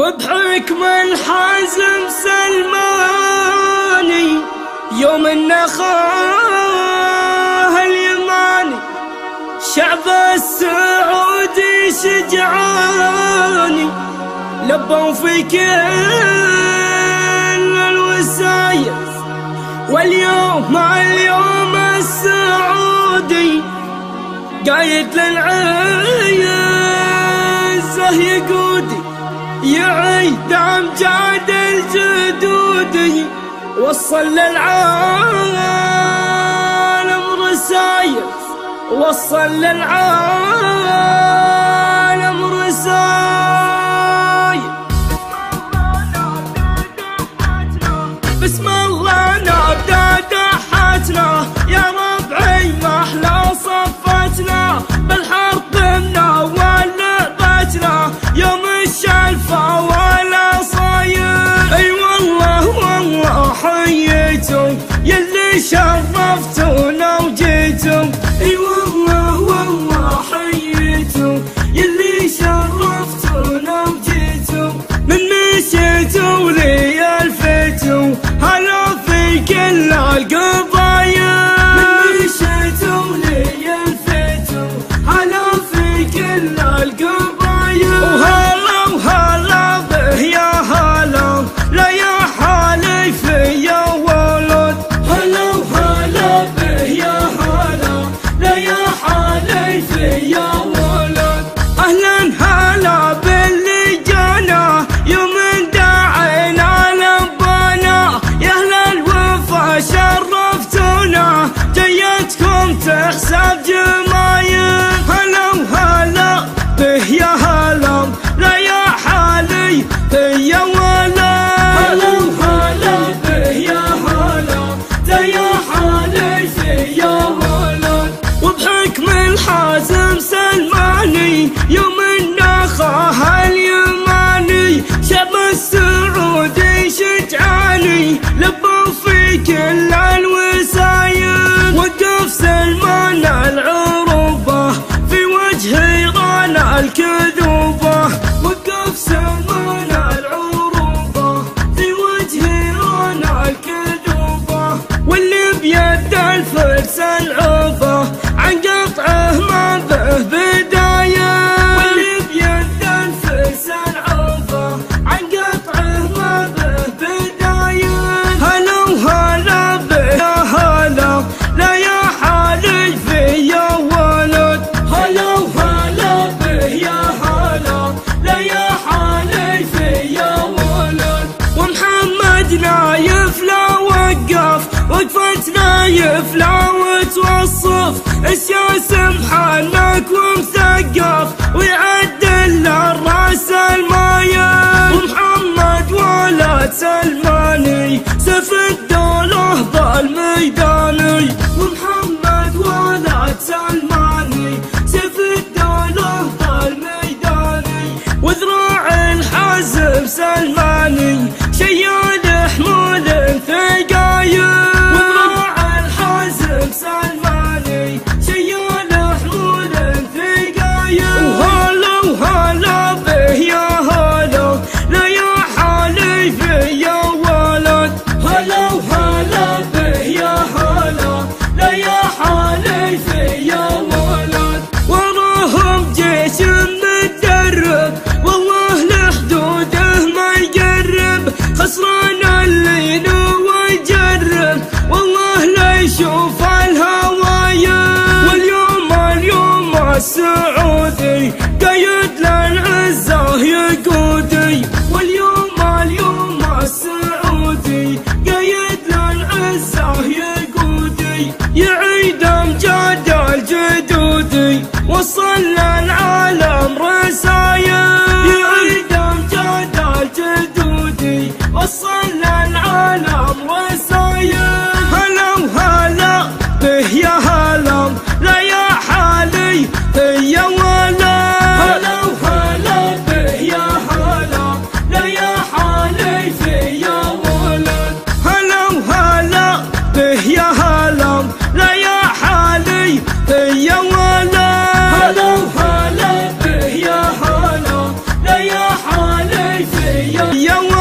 وبحكم الحازم سلماني يوم النخاه اليماني شعب السعودي شجعاني لبوا في كل الوسايل واليوم السعودي قايد للعزة يقودي يعيد أمجاد الجدودي وصل للعالم رسايل وصل للعالم رسايل. بسم الله نبدأ دحتنا يا ربعي ما احلى صفتنا بالحرب منول لعبتنا يوم الشلفة ولا صاير. اي والله والله حييتم يلي شرفتونا وجيتم. اي والله والله حييتم يلي شرفتونا وجيتم. من مشيتوا لي الفتوا هلا في كل القضايا. من مشيتوا لي الفتوا هلا في كل القضايا. وهلا وهلا به يا هلا لا يا حالي فيا ولد. هلا وهلا به يا هلا لا يا حالي فيا ولد. اهلا هلا باللي جانا يوم داعينا لبانا يا اهل الوفا شرفتونا جيتكم تحسب جمايل. هلا وهلا به يا هلا لا يا حالي فيا ولد. هلا وهلا به يا هلا لا يا حالي فيا ولد. وبحكم الحازم سلماني يوم النخاه اليماني شعب السعودي شجعاني لبوا في كل الوسايل. وقف سلمان العروبة في وجه ايران الكذوبة. وقف سلمان العروبة في وجه ايران الكذوبة. واللي بيد الفرس العوبة عن قطعه ما به بداية. واللي بيد الفرس العوبة عن قطعه ما به بداية. هلا وهلا به يا هلا لا يا حالي فيا ولد. هلا وهلا به يا هلا لا يا حالي فيا ولد. ومحمد نايف لا وقف وقفت نايف لا وتوصف السياس محنك ومثقف ويعدل للراس المايل. ومحمد ولد سلماني سيف الدولة بالميداني. ومحمد ولد سلماني سيف الدولة بالميداني. وذراع الحازم سلماني شيال حمول ثقايل. وذراع الحازم سلماني شيال حمول ثقايل. وهلا وهلا به يا هلا لا يا حالي فيا ولد. هلا وهلا به يا هلا لا يا حالي فيا ولد. وراهم جيش متدرب والله لحدوده ما يقرب. خسران اللي نوى يجرب والله لا يشوف الهوايا. واليوم السعودي قايد للعزة يقودي. واليوم السعودي قايد للعزة يقودي يعيد امجاد الجدودي وصل للعالم رسايل. يعيد امجاد الجدودي وصل للعالم رسايل. هلا وهلا به يا هلا لا يا حالي فيا ولد. هلا وهلا به يا هلا لا يا حالي فيا ولد. هلا وهلا به يا هلا لا يا حالي فيا ولد. هلا وهلا يا